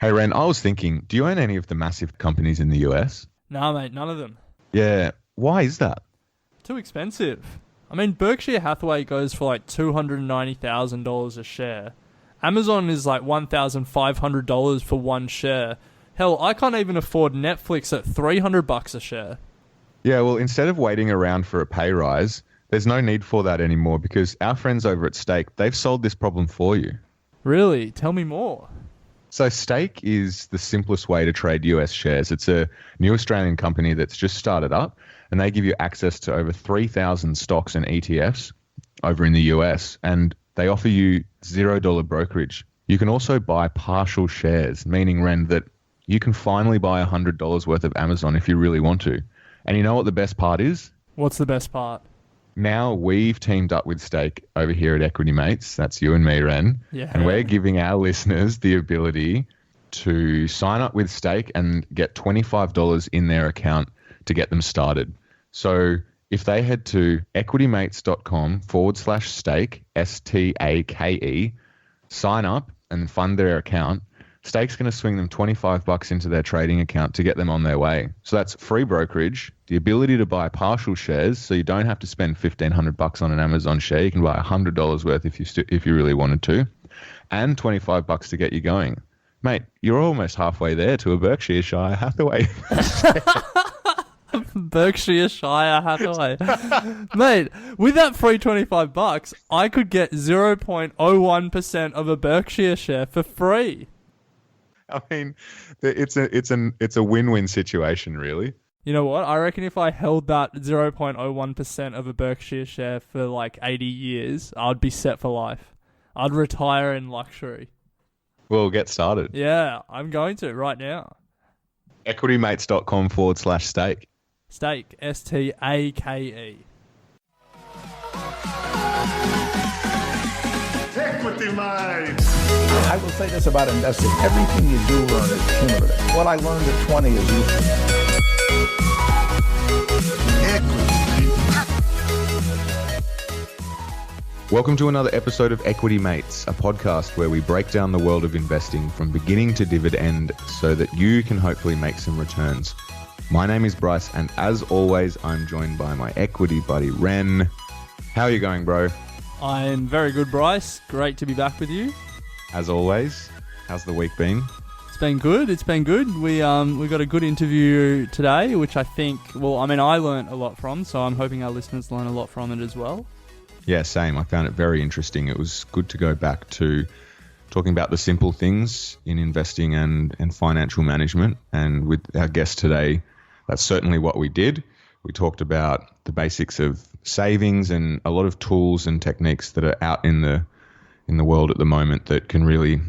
Hey, Ren, I was thinking, do you own any of the massive companies in the US? Nah, mate, none of them. Yeah. Why is that? Too expensive. I mean, Berkshire Hathaway goes for like $290,000 a share. Amazon is like $1,500 for one share. Hell, I can't even afford Netflix at $300 a share. Yeah, well, instead of waiting around for a pay rise, there's no need for that anymore because our friends over at Stake, they've solved this problem for you. Really? Tell me more. So Stake is the simplest way to trade US shares. It's a new Australian company that's just started up, and they give you access to over 3,000 stocks and ETFs over in the US, and they offer you $0 brokerage. You can also buy partial shares, meaning, Ren, that you can finally buy $100 worth of Amazon if you really want to. And you know what the best part is? What's the best part? Now we've teamed up with Stake over here at Equity Mates. That's you and me, Ren. Yeah. And we're giving our listeners the ability to sign up with Stake and get $25 in their account to get them started. So if they head to equitymates.com/stake, STAKE, sign up and fund their account, Stake's going to swing them $25 into their trading account to get them on their way. So that's free brokerage, the ability to buy partial shares, so you don't have to spend $1,500 on an Amazon share. You can buy $100 worth if you really wanted to, and $25 to get you going. Mate, you're almost halfway there to a Berkshire Hathaway. Berkshire Hathaway. Mate, with that free $25, I could get 0.01% of a Berkshire share for free. I mean, it's a win-win situation, really. You know what? I reckon if I held that 0.01% of a Berkshire share for like 80 years, I'd be set for life. I'd retire in luxury. Well, get started. Yeah, I'm going to right now. equitymates.com/stake. Stake, STAKE. Equity Mates. I will say this about investing. Everything you do learn is cumulative. What I learned at 20 is useful. Welcome to another episode of Equity Mates, a podcast where we break down the world of investing from beginning to dividend so that you can hopefully make some returns. My name is Bryce, and as always, I'm joined by my equity buddy, Ren. How are you going, bro? I'm very good, Bryce. Great to be back with you. As always, how's the week been? It's been good. It's been good. We got a good interview today, which I think, I learnt a lot from, so I'm hoping our listeners learn a lot from it as well. Yeah, same. I found it very interesting. It was good to go back to talking about the simple things in investing and financial management. And with our guest today, that's certainly what we did. We talked about the basics of savings and a lot of tools and techniques that are out in the world at the moment that can really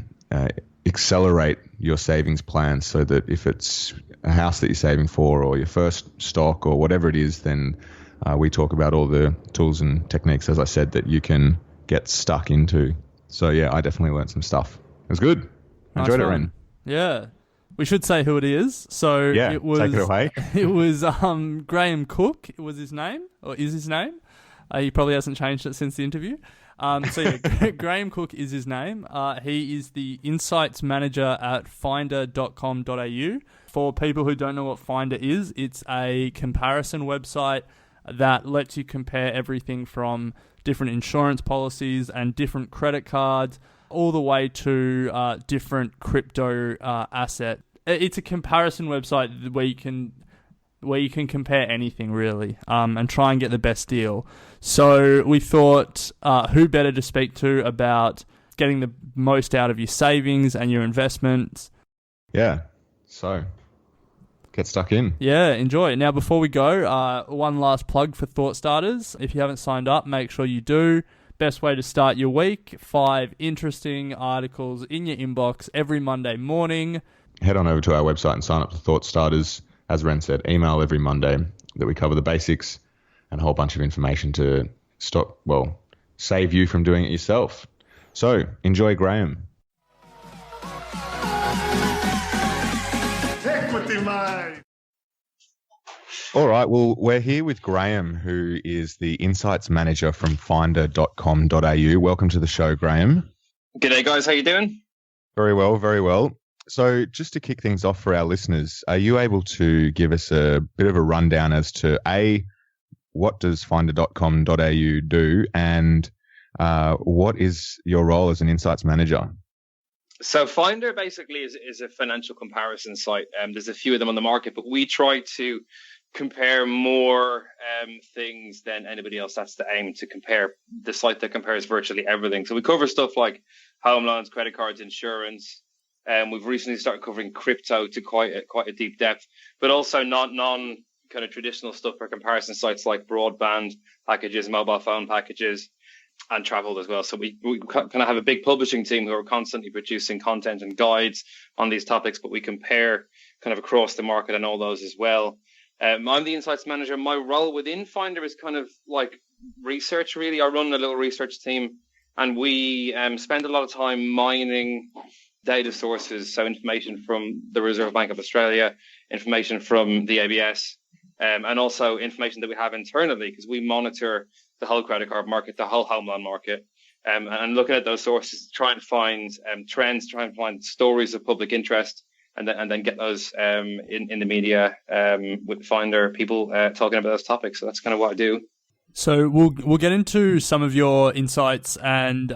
accelerate your savings plans, so that if it's a house that you're saving for or your first stock or whatever it is, then we talk about all the tools and techniques, as I said, that you can get stuck into. So yeah, I definitely learned some stuff. It was good. Enjoyed it, Ren. Yeah. We should say who it is. So yeah, it was, take it away. It was Graham Cooke. Was his name, or is his name? He probably hasn't changed it since the interview. Graham Cooke is his name. He is the Insights Manager at finder.com.au. For people who don't know what Finder is, it's a comparison website that lets you compare everything from different insurance policies and different credit cards all the way to different crypto asset. It's a comparison website where you can compare anything really, and try and get the best deal. So we thought, who better to speak to about getting the most out of your savings and your investments? Yeah. So get stuck in. Yeah, enjoy it. Now, before we go, one last plug for Thought Starters. If you haven't signed up, make sure you do. Best way to start your week, 5 interesting articles in your inbox every Monday morning. Head on over to our website and sign up to Thought Starters. As Ren said, email every Monday that we cover the basics and a whole bunch of information to save you from doing it yourself. So, enjoy Graham. Equity Mates. All right, well, we're here with Graham, who is the Insights Manager from finder.com.au. Welcome to the show, Graham. G'day, guys. How you doing? Very well, very well. So just to kick things off for our listeners, are you able to give us a bit of a rundown as to what does finder.com.au do, and what is your role as an insights manager? So Finder basically is a financial comparison site. There's a few of them on the market, but we try to compare more things than anybody else. That's the aim, to compare the site that compares virtually everything. So we cover stuff like home loans, credit cards, insurance. We've recently started covering crypto to quite a deep depth, but also non kind of traditional stuff for comparison sites like broadband packages, mobile phone packages, and travel as well. So we kind of have a big publishing team who are constantly producing content and guides on these topics, but we compare kind of across the market and all those as well. I'm the insights manager. My role within Finder is kind of like research, really. I run a little research team, and we spend a lot of time mining data sources, so information from the Reserve Bank of Australia, information from the ABS, and also information that we have internally, because we monitor the whole credit card market, the whole home loan market, and looking at those sources, trying to find trends, trying to find stories of public interest, and then get those in the media with Finder, people talking about those topics. So that's kind of what I do. So we'll get into some of your insights, and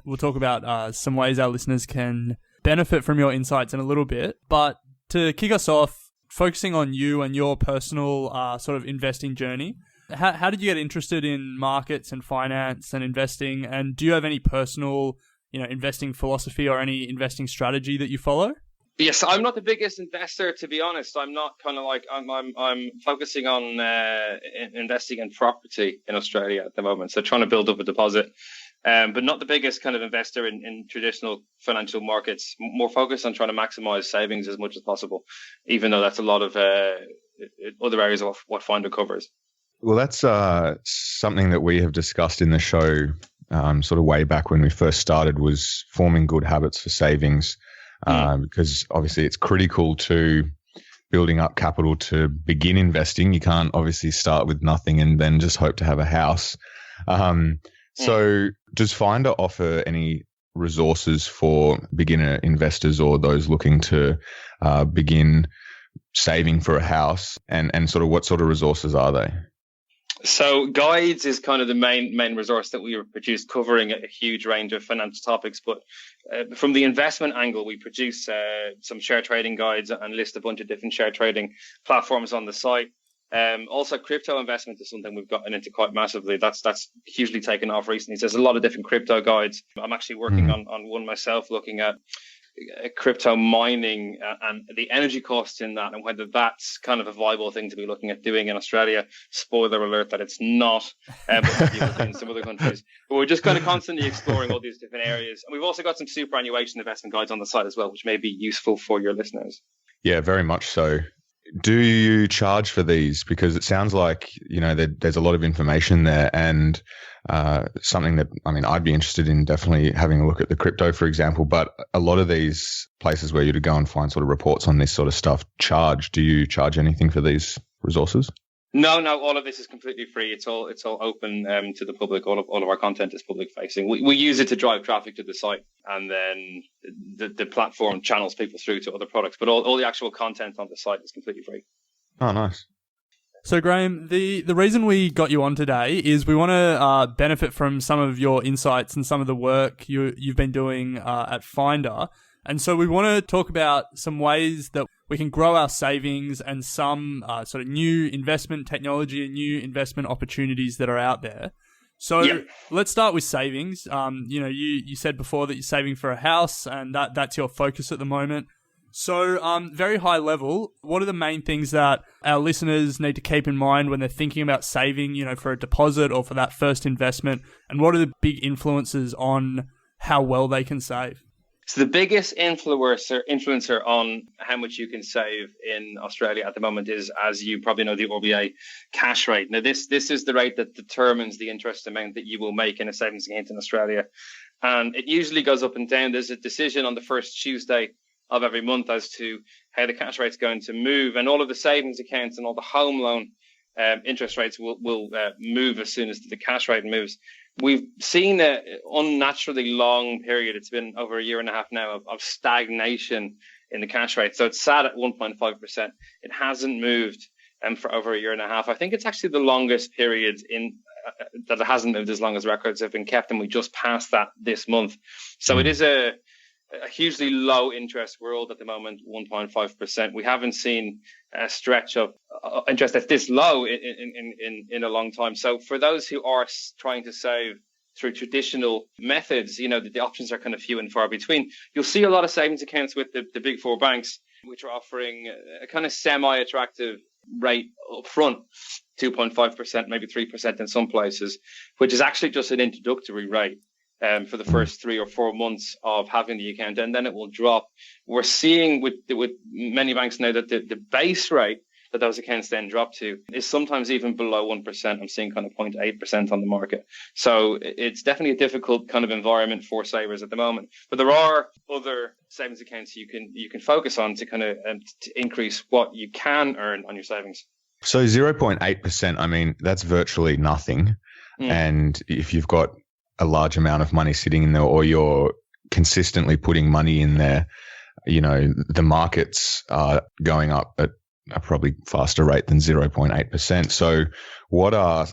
we'll talk about some ways our listeners can benefit from your insights in a little bit. But to kick us off, focusing on you and your personal sort of investing journey, how did you get interested in markets and finance and investing? And do you have any personal, investing philosophy or any investing strategy that you follow? Yes, I'm not the biggest investor, to be honest. I'm not kind of like I'm focusing on investing in property in Australia at the moment. So trying to build up a deposit, but not the biggest kind of investor in traditional financial markets. More focused on trying to maximize savings as much as possible, even though that's a lot of other areas of what Finder covers. Well, that's something that we have discussed in the show sort of way back when we first started, was forming good habits for savings, because obviously it's critical to building up capital to begin investing. You can't obviously start with nothing and then just hope to have a house. So does Finder offer any resources for beginner investors or those looking to begin saving for a house, and sort of what sort of resources are they? So guides is kind of the main resource that we produce, covering a huge range of financial topics. But from the investment angle, we produce some share trading guides and list a bunch of different share trading platforms on the site. Also, crypto investment is something we've gotten into quite massively. That's hugely taken off recently. So there's a lot of different crypto guides. I'm actually working on one myself, looking at crypto mining and the energy costs in that, and whether that's kind of a viable thing to be looking at doing in Australia. Spoiler alert that it's not, but in some other countries. But we're just kind of constantly exploring all these different areas. And we've also got some superannuation investment guides on the site as well, which may be useful for your listeners. Yeah, very much so. Do you charge for these? Because it sounds like, there's a lot of information there, and something that, I'd be interested in definitely having a look at the crypto, for example. But a lot of these places where you to go and find sort of reports on this sort of stuff charge. Do you charge anything for these resources? No, all of this is completely free. It's all open to the public. All of our content is public facing. We use it to drive traffic to the site, and then the platform channels people through to other products. But all the actual content on the site is completely free. Oh, nice. So, Graham, the reason we got you on today is we want to benefit from some of your insights and some of the work you've been doing at Finder. And so we want to talk about some ways that we can grow our savings and some sort of new investment technology and new investment opportunities that are out there. So Let's start with savings. You said before that you're saving for a house, and that's your focus at the moment. So very high level, what are the main things that our listeners need to keep in mind when they're thinking about saving, for a deposit or for that first investment? And what are the big influences on how well they can save? So the biggest influencer on how much you can save in Australia at the moment is, as you probably know, the RBA cash rate. Now, this is the rate that determines the interest amount that you will make in a savings account in Australia. And it usually goes up and down. There's a decision on the first Tuesday of every month as to how the cash rate's going to move. And all of the savings accounts and all the home loan interest rates will move as soon as the cash rate moves. we've seen an unnaturally long period. It's been over a year and a half now of stagnation in the cash rate. So it's sat at 1.5%. It hasn't moved for over a year and a half. I think it's actually the longest period that it hasn't moved as long as records have been kept, and we just passed that this month. So it is a hugely low interest world at the moment, 1.5%. We haven't seen a stretch of interest that's this low in a long time. So for those who are trying to save through traditional methods, the options are kind of few and far between. You'll see a lot of savings accounts with the big four banks, which are offering a kind of semi-attractive rate up front, 2.5%, maybe 3% in some places, which is actually just an introductory rate for the first 3 or 4 months of having the account, and then it will drop. We're seeing with many banks now that the base rate that those accounts then drop to is sometimes even below 1%. I'm seeing kind of 0.8% on the market. So it's definitely a difficult kind of environment for savers at the moment. But there are other savings accounts you can focus on to kind of to increase what you can earn on your savings. So 0.8%, I mean, that's virtually nothing. And if you've got a large amount of money sitting in there, or you're consistently putting money in there, the markets are going up at a probably faster rate than 0.8%. So what are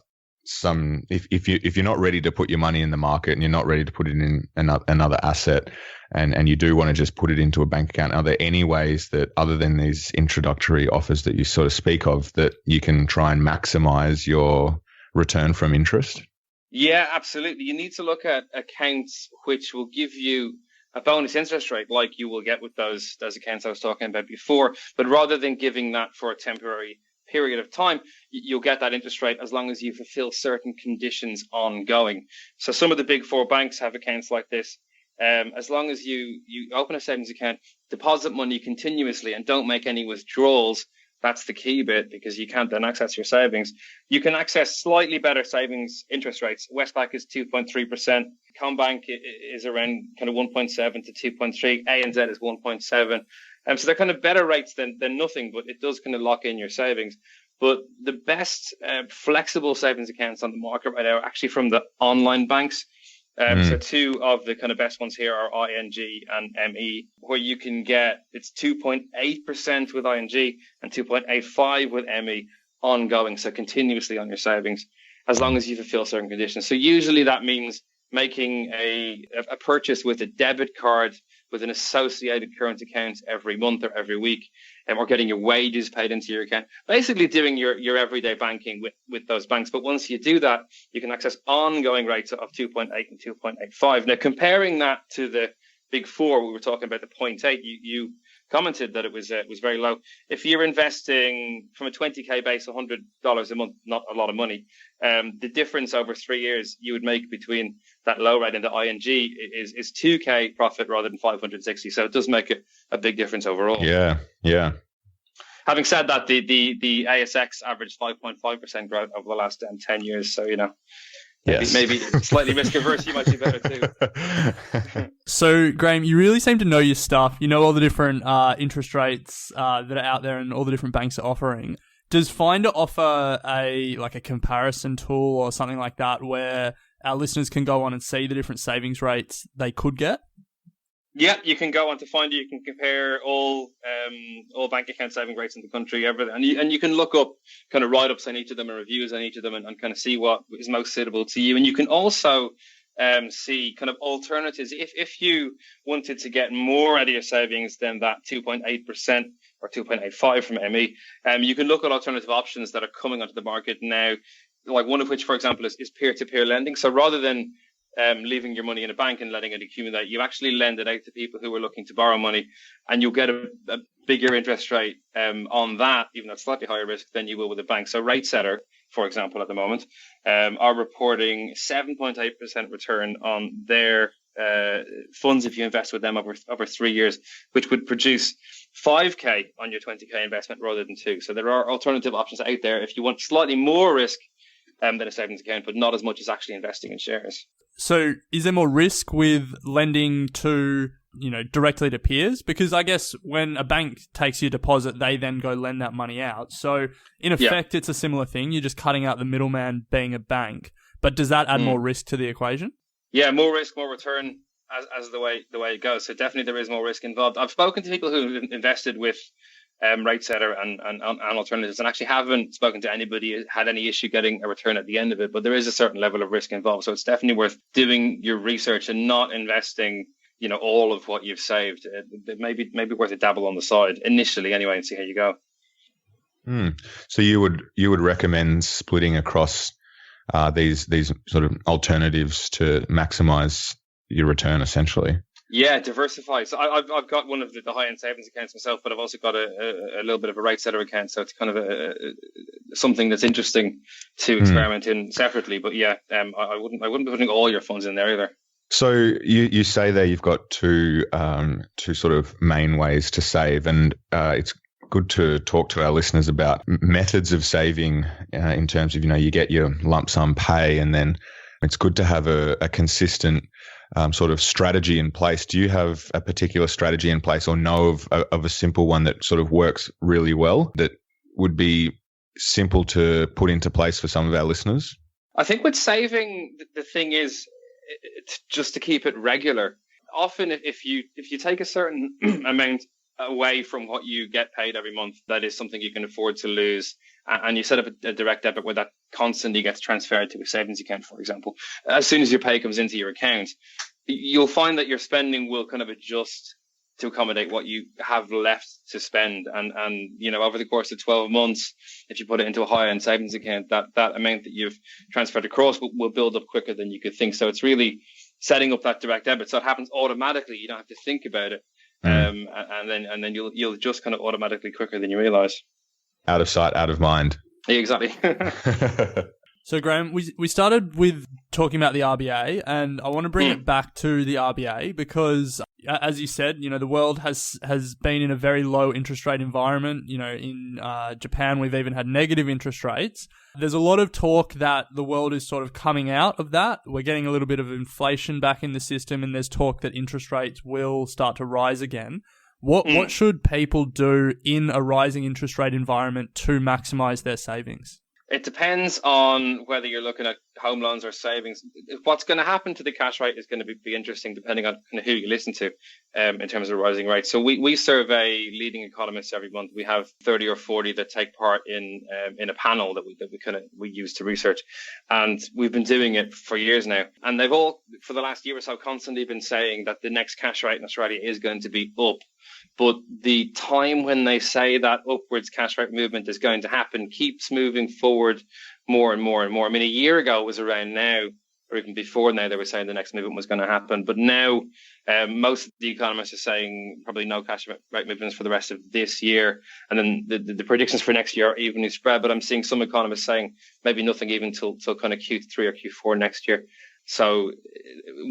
some, if you're not ready to put your money in the market and you're not ready to put it in another asset, and you do want to just put it into a bank account, are there any ways that, other than these introductory offers that you sort of speak of, that you can try and maximize your return from interest? Yeah, absolutely. You need to look at accounts which will give you a bonus interest rate like you will get with those accounts I was talking about before. But rather than giving that for a temporary period of time, you'll get that interest rate as long as you fulfill certain conditions ongoing. So some of the big four banks have accounts like this. As long as you open a savings account, deposit money continuously, and don't make any withdrawals, that's the key bit, because you can't then access your savings. You can access slightly better savings interest rates. Westpac is 2.3%. Combank is around kind of 1.7 to 2.3. ANZ is 1.7. So they're kind of better rates than nothing, but it does kind of lock in your savings. But the best flexible savings accounts on the market right now are actually from the online banks. So two of the kind of best ones here are ING and ME, where you can get, it's 2.8% with ING and 2.85 with ME ongoing. So continuously on your savings, as long as you fulfill certain conditions. So usually that means making a purchase with a debit card with an associated current account every month or every week, or getting your wages paid into your account, basically doing your everyday banking with those banks. But once you do that, you can access ongoing rates of 2.8 and 2.85. Now, comparing that to the big four, we were talking about the 0.8, you commented that it was very low. If you're investing from a 20K base, $100 a month, not a lot of money, the difference over 3 years you would make between that low rate and the ING is 2K profit rather than 560. So it does make a big difference overall. Yeah. Having said that, the ASX averaged 5.5% growth over the last 10 years. So, maybe slightly risk averse, you might do better too. So, Graham, you really seem to know your stuff. You know all the different interest rates that are out there and all the different banks are offering. Does Finder offer a comparison tool or something like that where our listeners can go on and see the different savings rates they could get? Yeah, you can go on to Finder. You can compare all bank account saving rates in the country, everything, and you can look up kind of write-ups on each of them and reviews on each of them, and kind of see what is most suitable to you. And you can also see kind of alternatives if you wanted to get more out of your savings than that 2.8% or 2.85 from ME. You can look at alternative options that are coming onto the market now, like one of which, for example, is peer-to-peer lending. So rather than leaving your money in a bank and letting it accumulate, you actually lend it out to people who are looking to borrow money, and you'll get a bigger interest rate on that, even at slightly higher risk than you will with a bank. So RateSetter, for example, at the moment, are reporting 7.8% return on their funds if you invest with them over 3 years, which would produce 5K on your 20K investment rather than 2. So there are alternative options out there if you want slightly more risk than a savings account, but not as much as actually investing in shares. So is there more risk with lending to, directly to peers? Because I guess when a bank takes your deposit, they then go lend that money out. So in effect, It's a similar thing. You're just cutting out the middleman being a bank. But does that add more risk to the equation? Yeah, more risk, more return as the way it goes. So definitely there is more risk involved. I've spoken to people who've invested with RateSetter and alternatives, and actually haven't spoken to anybody who had any issue getting a return at the end of it. But there is a certain level of risk involved. So it's definitely worth doing your research and not investing, all of what you've saved. It may be worth a dabble on the side initially anyway and see how you go. So you would recommend splitting across these sort of alternatives to maximize your return, essentially? Yeah, diversify. So I've got one of the high-end savings accounts myself, but I've also got a little bit of a RateSetter account. So it's kind of something that's interesting to experiment in separately. But yeah, I wouldn't be putting all your funds in there either. So you say there you've got two sort of main ways to save, and it's good to talk to our listeners about methods of saving in terms of, you get your lump sum pay, and then it's good to have a consistent sort of strategy in place. Do you have a particular strategy in place, or know of a simple one that sort of works really well that would be simple to put into place for some of our listeners? I think with saving, the thing is just to keep it regular. Often if you take a certain amount away from what you get paid every month, that is something you can afford to lose, and you set up a direct debit where that constantly gets transferred to a savings account, for example. As soon as your pay comes into your account, you'll find that your spending will kind of adjust to accommodate what you have left to spend. And over the course of 12 months, if you put it into a high-end savings account, that amount that you've transferred across will build up quicker than you could think. So it's really setting up that direct debit so it happens automatically. You don't have to think about it. And then you'll just kind of automatically quicker than you realize. Out of sight, out of mind. Yeah, exactly. So Graham, we started with talking about the RBA, and I want to bring it back to the RBA because, as you said, the world has been in a very low interest rate environment. In Japan, we've even had negative interest rates. There's a lot of talk that the world is sort of coming out of that. We're getting a little bit of inflation back in the system, and there's talk that interest rates will start to rise again. What should people do in a rising interest rate environment to maximize their savings? It depends on whether you're looking at home loans or savings. What's going to happen to the cash rate is going to be interesting depending on kind of who you listen to in terms of rising rates. So we survey leading economists every month. We have 30 or 40 that take part in a panel that we use to research. And we've been doing it for years now. And they've all, for the last year or so, constantly been saying that the next cash rate in Australia is going to be up. But the time when they say that upwards cash rate movement is going to happen keeps moving forward more and more and more. I mean, a year ago it was around now, or even before now, they were saying the next movement was going to happen. But now most of the economists are saying probably no cash rate movements for the rest of this year. And then the predictions for next year are evenly spread. But I'm seeing some economists saying maybe nothing even till kind of Q3 or Q4 next year. So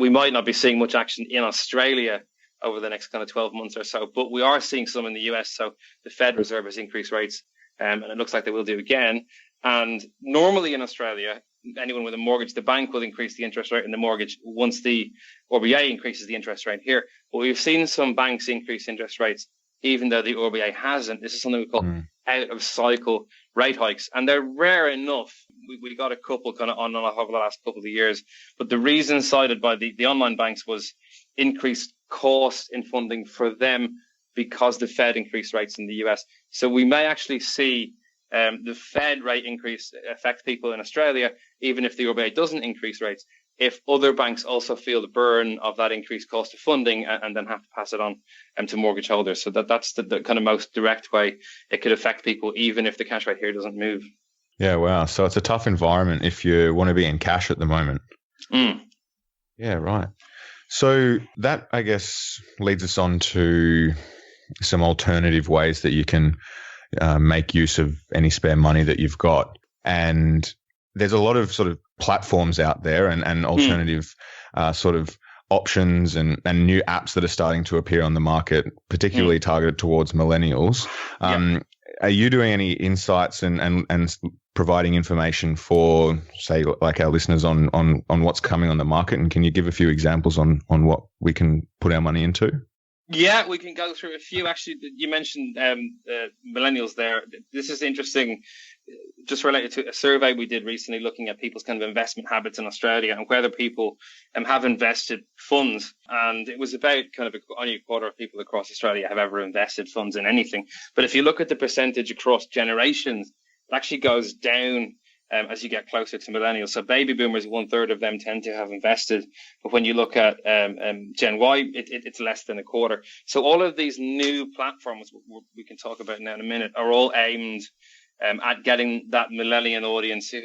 we might not be seeing much action in Australia over the next kind of 12 months or so, but we are seeing some in the US. So the Fed Reserve has increased rates, and it looks like they will do again. And normally in Australia, anyone with a mortgage, the bank will increase the interest rate in the mortgage once the RBA increases the interest rate here. But we've seen some banks increase interest rates, even though the RBA hasn't. This is something we call out of cycle rate hikes, and they're rare enough. We got a couple kind of on and off over the last couple of years, but the reason cited by the online banks was increased cost in funding for them because the Fed increased rates in the US. So we may actually see the Fed rate increase affect people in Australia, even if the RBA doesn't increase rates, if other banks also feel the burn of that increased cost of funding and then have to pass it on to mortgage holders. So that's the kind of most direct way it could affect people, even if the cash rate here doesn't move. Yeah, wow. So it's a tough environment if you want to be in cash at the moment. Yeah, right. So that, I guess, leads us on to some alternative ways that you can make use of any spare money that you've got. And there's a lot of sort of platforms out there and alternative sort of options and new apps that are starting to appear on the market, particularly targeted towards millennials. Are you doing any insights and providing information for, say, like our listeners on what's coming on the market? And can you give a few examples on what we can put our money into? Yeah, we can go through a few. Actually, you mentioned millennials there. This is interesting, just related to a survey we did recently looking at people's kind of investment habits in Australia and whether people have invested funds. And it was about kind of only a quarter of people across Australia have ever invested funds in anything. But if you look at the percentage across generations, it actually goes down as you get closer to millennials. So baby boomers, 1/3 of them tend to have invested. But when you look at Gen Y, it's less than a quarter. So all of these new platforms we can talk about now in a minute are all aimed at getting that millennial audience who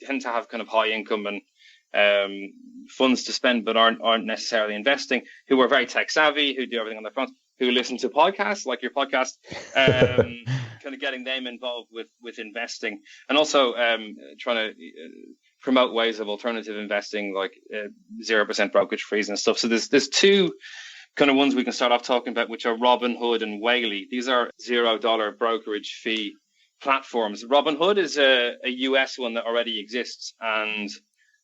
tend to have kind of high income and funds to spend, but aren't necessarily investing, who are very tech savvy, who do everything on their phones, who listen to podcasts like your podcast, kind of getting them involved with investing, and also trying to promote ways of alternative investing like 0% brokerage fees and stuff. So there's two kind of ones we can start off talking about, which are Robinhood and Whaley. These are $0 brokerage fee platforms. Robinhood is a US one that already exists and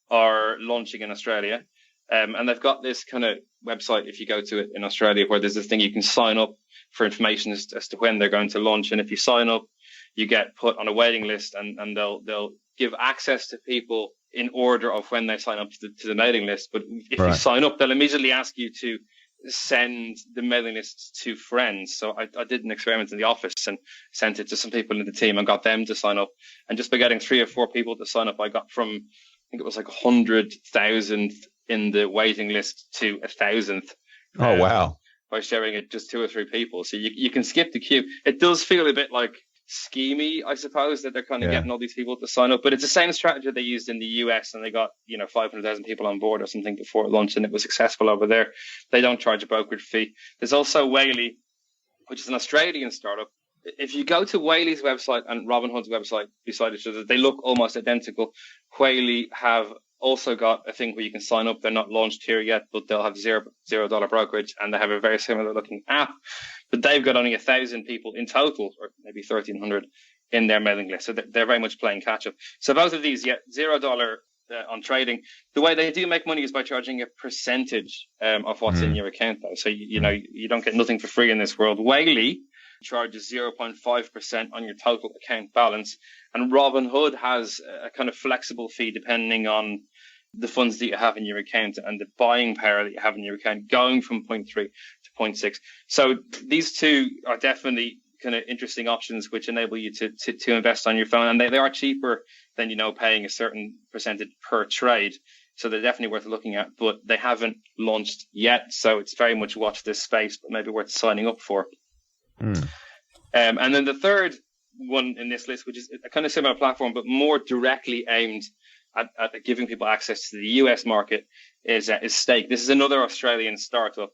are launching in Australia. And they've got this kind of website, if you go to it in Australia, where there's this thing you can sign up for information as to when they're going to launch. And if you sign up, you get put on a waiting list, and they'll give access to people in order of when they sign up to the mailing list. But if you sign up, they'll immediately ask you to send the mailing list to friends. So I did an experiment in the office and sent it to some people in the team and got them to sign up. And just by getting 3 or 4 people to sign up, I got from, I think it was like 100,000 in the waiting list to 1,000th. Oh, wow. By sharing it just 2 or 3 people. So you can skip the queue. It does feel a bit like schemy, I suppose, that they're kind of getting all these people to sign up, but it's the same strategy they used in the US, and they got 500,000 people on board or something before launch, and it was successful over there. They don't charge a brokerage fee. There's also Whaley, which is an Australian startup. If you go to Whaley's website and Robinhood's website beside each other, they look almost identical. Whaley have also got a thing where you can sign up. They're not launched here yet, but they'll have $0 brokerage, and they have a very similar looking app. But they've got only 1,000 people in total, or maybe 1,300 in their mailing list. So they're very much playing catch up. So both of these, $0 on trading. The way they do make money is by charging a percentage of what's in your account, though. So you don't get nothing for free in this world. Whaley charges 0.5% on your total account balance, and Robinhood has a kind of flexible fee depending on the funds that you have in your account and the buying power that you have in your account, going from 0.3 to 0.6. So these two are definitely kind of interesting options which enable you to invest on your phone, and they are cheaper than paying a certain percentage per trade. So they're definitely worth looking at, but they haven't launched yet. So it's very much watch this space, but maybe worth signing up for. And then the third one in this list, which is a kind of similar platform, but more directly aimed at giving people access to the US market, is Stake. This is another Australian startup,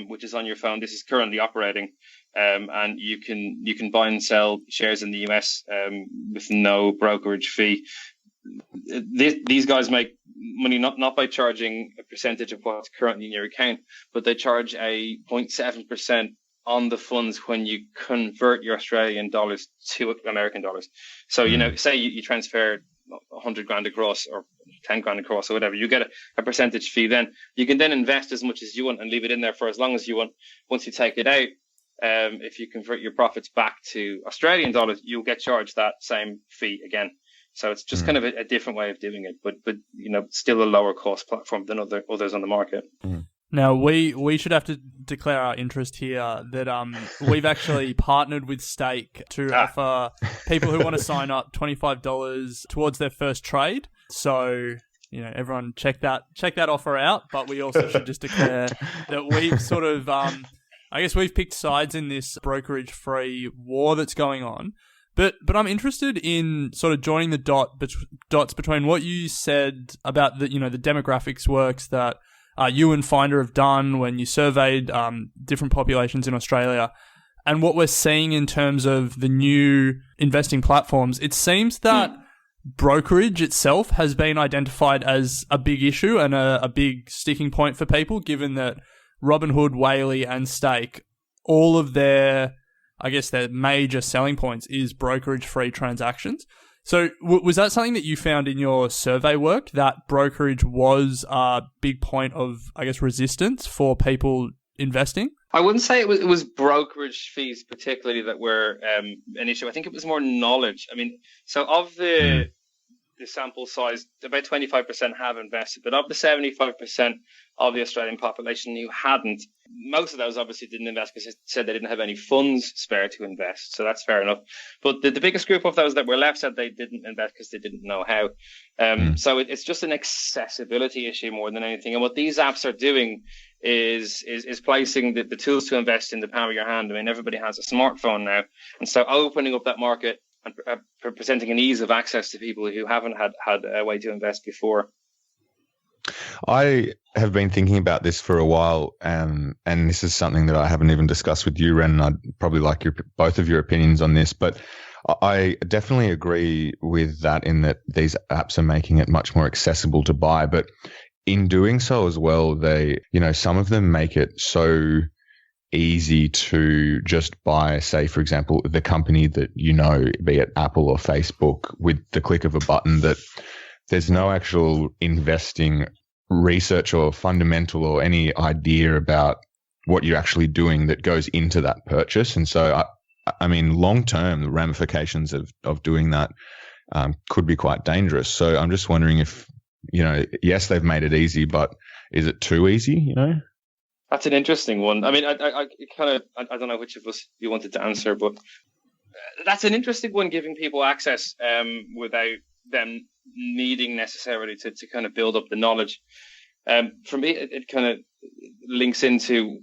which is on your phone. This is currently operating, and you can buy and sell shares in the US with no brokerage fee. These guys make money not by charging a percentage of what's currently in your account, but they charge a 0.7% on the funds when you convert your Australian dollars to American dollars. So, say you transfer 100 grand across or 10 grand across or whatever, you get a percentage fee. Then you can then invest as much as you want and leave it in there for as long as you want. Once you take it out, if you convert your profits back to Australian dollars, you'll get charged that same fee again. So it's just kind of a different way of doing it, but still a lower cost platform than others on the market. Now, we should have to declare our interest here that we've actually partnered with Stake to offer people who want to sign up $25 towards their first trade. So, everyone check that offer out. But we also should just declare that we've sort of, we've picked sides in this brokerage-free war that's going on. But I'm interested in sort of joining the dots between what you said about the demographics works that you and Finder have done when you surveyed different populations in Australia, and what we're seeing in terms of the new investing platforms. It seems that brokerage itself has been identified as a big issue and a big sticking point for people, given that Robinhood, Whaley, and Stake, all of their major selling points is brokerage-free transactions. So was that something that you found in your survey work, that brokerage was a big point of, resistance for people investing? I wouldn't say it was brokerage fees particularly that were an issue. I think it was more knowledge. I mean, so of the sample size, about 25% have invested, but of the 75% of the Australian population who hadn't, most of those obviously didn't invest because they said they didn't have any funds spare to invest. So that's fair enough. But the biggest group of those that were left said they didn't invest because they didn't know how. So it's just an accessibility issue more than anything. And what these apps are doing is placing the tools to invest in the palm of your hand. I mean, everybody has a smartphone now. And so opening up that market and presenting an ease of access to people who haven't had a way to invest before. I have been thinking about this for a while, and this is something that I haven't even discussed with you, Ren, and I'd probably like both of your opinions on this, but I definitely agree with that in that these apps are making it much more accessible to buy, but in doing so as well, some of them make it so easy to just buy, say, for example, the company that be it Apple or Facebook, with the click of a button, that there's no actual investing research or fundamental or any idea about what you're actually doing that goes into that purchase. And so, I mean, long term, the ramifications of doing that could be quite dangerous. So I'm just wondering if, yes, they've made it easy, but is it too easy, That's an interesting one. I mean, I don't know which of us you wanted to answer, but that's an interesting one, giving people access without them needing necessarily to kind of build up the knowledge. For me, it kind of links into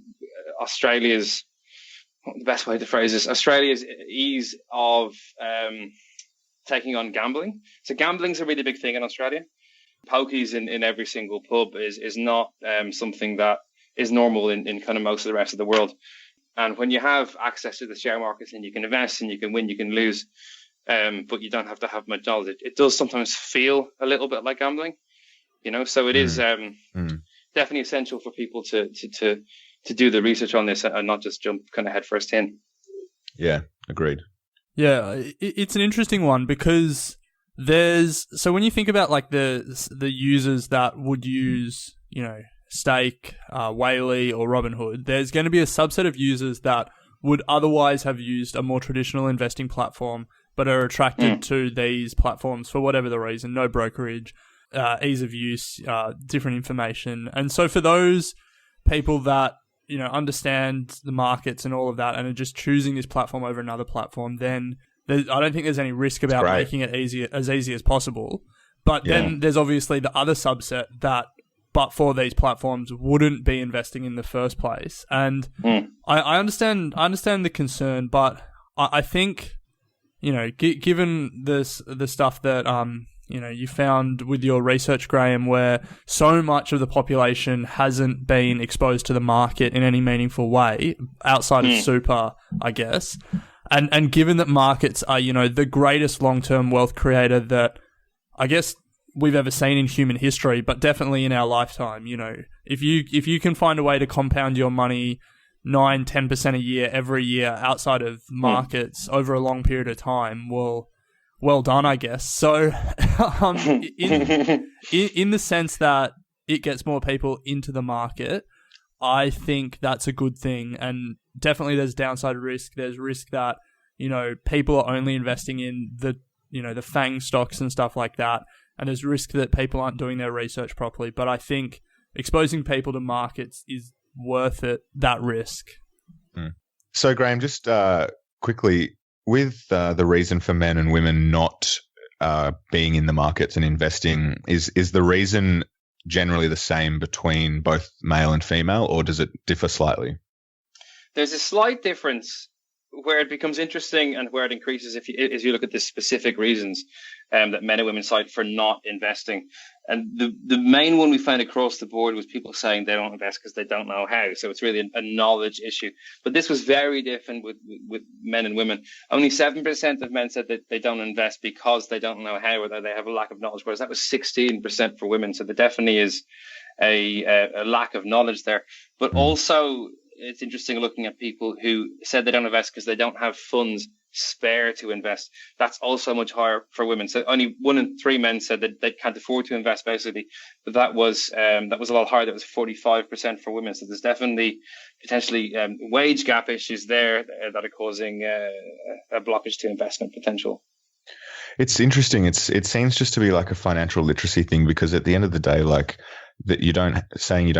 Australia's, the best way to phrase this, Australia's ease of taking on gambling. So gambling's a really big thing in Australia. Pokies in every single pub is not something that is normal in kind of most of the rest of the world. And when you have access to the share markets and you can invest and you can win, you can lose, but you don't have to have much knowledge. It does sometimes feel a little bit like gambling, so it is definitely essential for people to do the research on this and not just jump kind of headfirst in. Yeah, agreed. Yeah, it's an interesting one because so when you think about like the users that would use, Stake, Whaley, or Robinhood, there's going to be a subset of users that would otherwise have used a more traditional investing platform, but are attracted to these platforms for whatever the reason. No brokerage, ease of use, different information. And so for those people that, understand the markets and all of that and are just choosing this platform over another platform, then I don't think there's any risk about making it as easy as possible. But then there's obviously the other subset that, but for these platforms, wouldn't be investing in the first place. And I understand the concern, but I think, given the stuff that you found with your research, Graham, where so much of the population hasn't been exposed to the market in any meaningful way outside of super, I guess. And given that markets are, the greatest long-term wealth creator that I guess we've ever seen in human history, but definitely in our lifetime, if you can find a way to compound your money 9-10% a year every year outside of markets over a long period of time, well done, I guess. So in the sense that it gets more people into the market, I think that's a good thing. And definitely there's downside risk. There's risk that, people are only investing in the FANG stocks and stuff like that. And there's risk that people aren't doing their research properly. But I think exposing people to markets is worth it, that risk. So, Graham, just quickly, with the reason for men and women not being in the markets and investing, is the reason generally the same between both male and female, or does it differ slightly? There's a slight difference where it becomes interesting and where it increases if you look at the specific reasons that men and women cite for not investing. And the main one we found across the board was people saying they don't invest because they don't know how. So it's really a knowledge issue. But this was very different with men and women. Only 7% of men said that they don't invest because they don't know how, or that they have a lack of knowledge, whereas that was 16% for women. So there definitely is a lack of knowledge there. But also, it's interesting looking at people who said they don't invest because they don't have funds spare to invest. That's also much higher for women. So only 1 in 3 men said that they can't afford to invest, basically. But that was a lot higher. That was 45% for women. So there's definitely potentially wage gap issues there that are causing a blockage to investment potential. It's interesting. It seems just to be like a financial literacy thing, because at the end of the day, like that you don't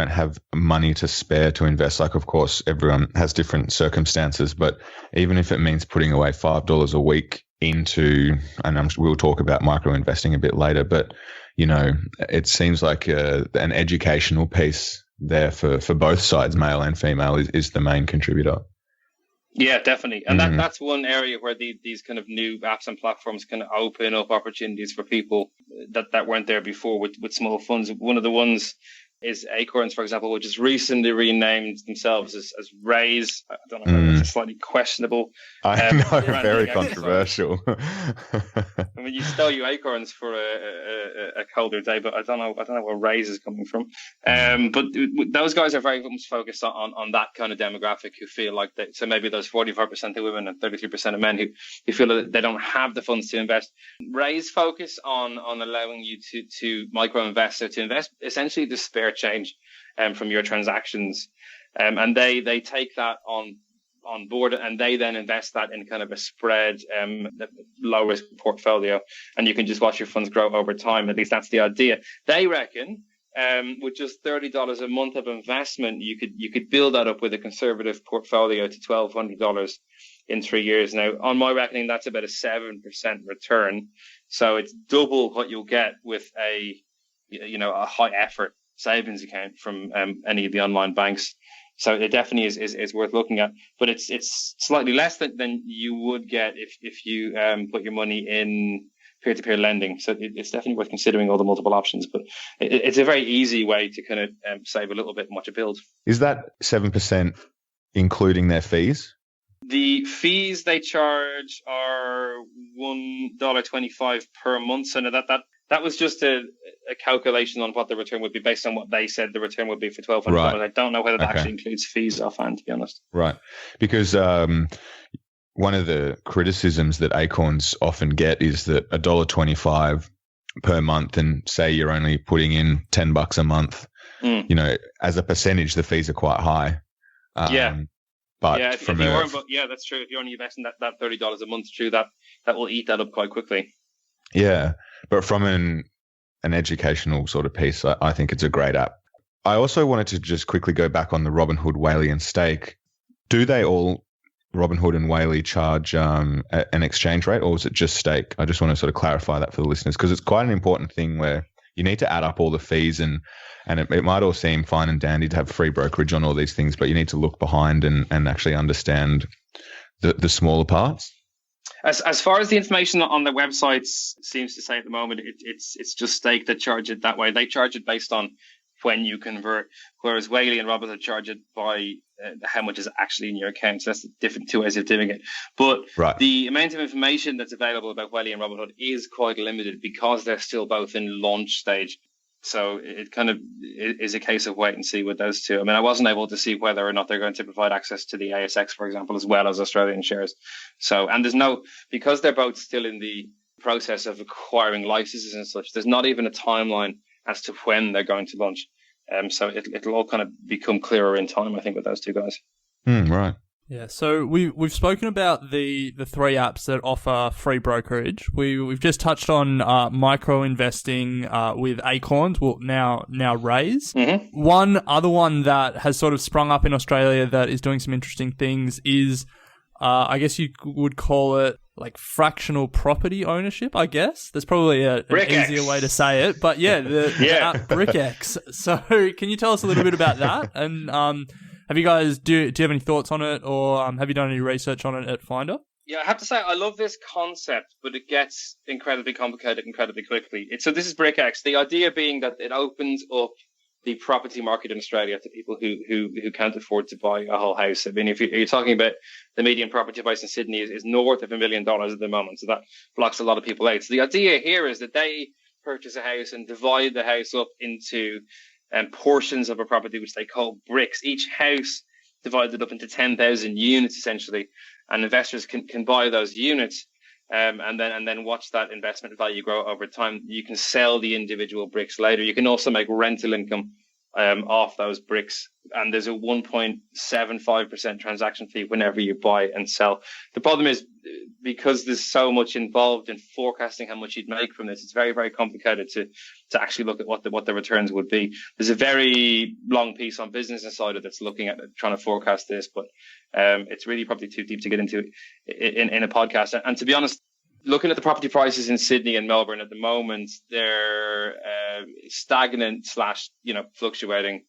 have money to spare to invest. Like, of course, everyone has different circumstances, but even if it means putting away $5 a week into, and we'll talk about micro investing a bit later, but it seems like an educational piece there for both sides, male and female, is the main contributor. Yeah, definitely. And that's one area where these kind of new apps and platforms can open up opportunities for people that weren't there before with small funds. One of the ones is Acorns, for example, which has recently renamed themselves as Raise. I don't know, it's a slightly questionable. I know, very controversial. I mean, you still use Acorns for a colder day, but I don't know where Raise is coming from. But those guys are very much focused on that kind of demographic who feel like so maybe those 45% of women and 33% of men who feel that they don't have the funds to invest. Raise focus on allowing you to micro invest, so to invest essentially the spare change from your transactions, and they take that on board, and they then invest that in kind of a spread low risk portfolio, and you can just watch your funds grow over time. At least that's the idea. They reckon with just $30 a month of investment, you could build that up with a conservative portfolio to $1,200 in 3 years. Now, on my reckoning, that's about a 7% return, so it's double what you'll get with a high effort savings account from any of the online banks. So it definitely is worth looking at, but it's slightly less than you would get if you put your money in peer-to-peer lending. So it's definitely worth considering all the multiple options, but it's a very easy way to kind of save a little bit and watch it build. Is that 7% including their fees? The fees they charge are $1.25 per month. So that was just a calculation on what the return would be based on what they said the return would be for $1,200. Right. I don't know whether that actually includes fees offhand, to be honest. Right. Because one of the criticisms that Acorns often get is that $1.25 per month, and say you're only putting in $10 a month, as a percentage, the fees are quite high. But that's true. If you're only investing that $30 a month, true, that will eat that up quite quickly. Yeah, but from an educational sort of piece, I think it's a great app. I also wanted to just quickly go back on the Robinhood, Whaley and Stake. Do they all, Robinhood and Whaley, charge an exchange rate, or is it just Stake? I just want to sort of clarify that for the listeners, because it's quite an important thing where you need to add up all the fees, and it might all seem fine and dandy to have free brokerage on all these things, but you need to look behind and actually understand the smaller parts. As far as the information on their websites seems to say at the moment, it's just Stake that charge it that way. They charge it based on when you convert, whereas Whaley and Robinhood charge it by how much is actually in your account. So that's different two ways of doing it. But the amount of information that's available about Whaley and Robinhood is quite limited because they're still both in launch stage. So it kind of is a case of wait and see with those two. I mean, I wasn't able to see whether or not they're going to provide access to the ASX, for example, as well as Australian shares. So, and because they're both still in the process of acquiring licenses and such, there's not even a timeline as to when they're going to launch. So it'll all kind of become clearer in time, I think, with those two guys. Right. Yeah, so we've spoken about the three apps that offer free brokerage. We've just touched on micro investing with Acorns, well now Raise. Mm-hmm. One other one that has sort of sprung up in Australia that is doing some interesting things is, I guess you would call it like fractional property ownership, I guess. There's probably an easier way to say it, but the app BrickX. So can you tell us a little bit about that? And have you guys, do you have any thoughts on it, or have you done any research on it at Finder? Yeah, I have to say I love this concept, but it gets incredibly complicated incredibly quickly. So this is BrickX. The idea being that it opens up the property market in Australia to people who can't afford to buy a whole house. I mean, if you're talking about the median property price in Sydney is north of $1 million at the moment, so that blocks a lot of people out. So the idea here is that they purchase a house and divide the house up into portions of a property which they call bricks. Each house divided up into 10,000 units essentially, and investors can buy those units. And then watch that investment value grow over time. You can sell the individual bricks later. You can also make rental income off those bricks. And there's a 1.75% transaction fee whenever you buy and sell. The problem is, because there's so much involved in forecasting how much you'd make from this, it's very, very complicated to actually look at what the returns would be. There's a very long piece on Business Insider that's looking at trying to forecast this, but it's really probably too deep to get into in a podcast. And to be honest, looking at the property prices in Sydney and Melbourne at the moment, they're stagnant / fluctuating.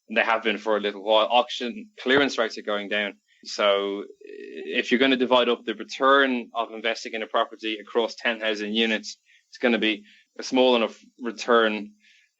And they have been for a little while. Auction clearance rates are going down. So if you're going to divide up the return of investing in a property across 10,000 units, it's going to be a small enough return.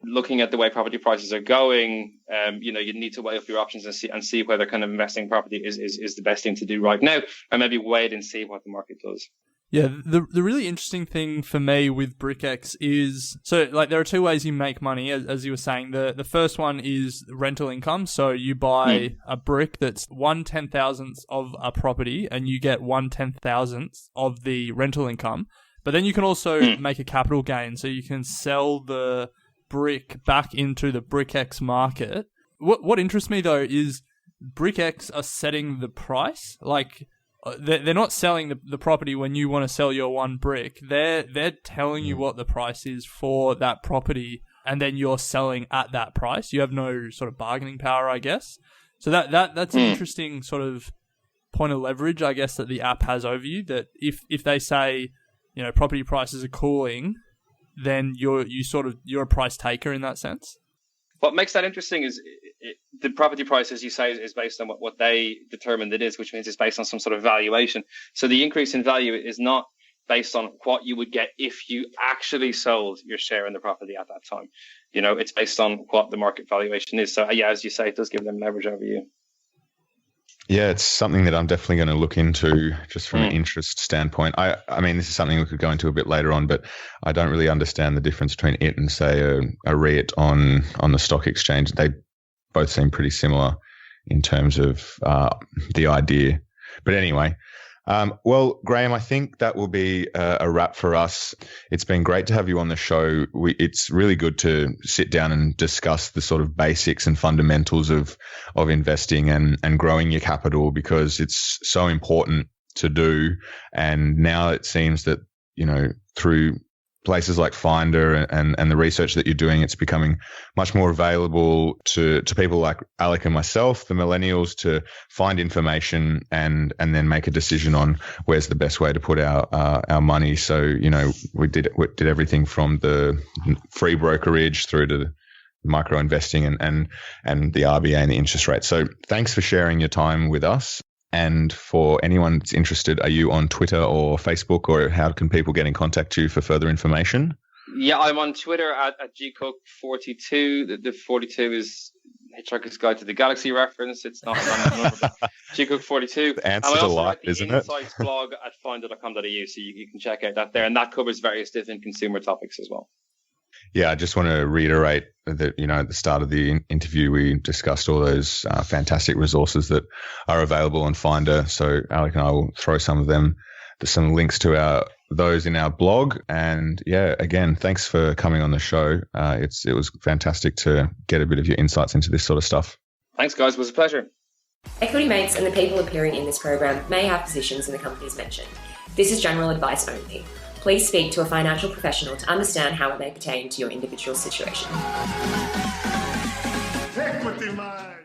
Looking at the way property prices are going, you need to weigh up your options and see whether kind of investing in property is the best thing to do right now, or maybe wait and see what the market does. Yeah, the really interesting thing for me with BrickX is, so like there are two ways you make money, as you were saying. The first one is rental income. So you buy a brick that's 1/10,000th of a property and you get 1/10,000th of the rental income. But then you can also make a capital gain. So you can sell the brick back into the BrickX market. What interests me though is BrickX are setting the price. Like, they're not selling the property when you want to sell your one brick. They're telling you what the price is for that property, and then you're selling at that price. You have no sort of bargaining power, I guess. So that's an interesting sort of point of leverage, I guess, that the app has over you. That if they say, property prices are cooling, then you're a price taker in that sense. What makes that interesting is the property price, as you say, is based on what they determined it is, which means it's based on some sort of valuation. So the increase in value is not based on what you would get if you actually sold your share in the property at that time. It's based on what the market valuation is. So yeah, as you say, it does give them leverage over you. Yeah, it's something that I'm definitely going to look into just from an interest standpoint. I mean, this is something we could go into a bit later on, but I don't really understand the difference between it and, say, a REIT on the stock exchange. They both seem pretty similar in terms of the idea. But anyway, well, Graham, I think that will be a wrap for us. It's been great to have you on the show. It's really good to sit down and discuss the sort of basics and fundamentals of investing and growing your capital, because it's so important to do. And now it seems that, through places like Finder and the research that you're doing, it's becoming much more available to people like Alec and myself, the millennials, to find information and then make a decision on where's the best way to put our money. So, we did everything from the free brokerage through to micro investing and the RBA and the interest rate. So thanks for sharing your time with us. And for anyone that's interested, are you on Twitter or Facebook, or how can people get in contact with you for further information? Yeah, I'm on Twitter at gcook42. The 42 is Hitchhiker's Guide to the Galaxy reference. It's not gcook42. The answer to life, isn't it? Insights blog at finder.com.au, so you can check out that there, and that covers various different consumer topics as well. Yeah, I just want to reiterate that, at the start of the interview, we discussed all those fantastic resources that are available on Finder. So Alec and I will throw some links to those in our blog. And yeah, again, thanks for coming on the show. It was fantastic to get a bit of your insights into this sort of stuff. Thanks, guys. It was a pleasure. Equity Mates and the people appearing in this program may have positions in the companies mentioned. This is general advice only. Please speak to a financial professional to understand how it may pertain to your individual situation. Equity, man.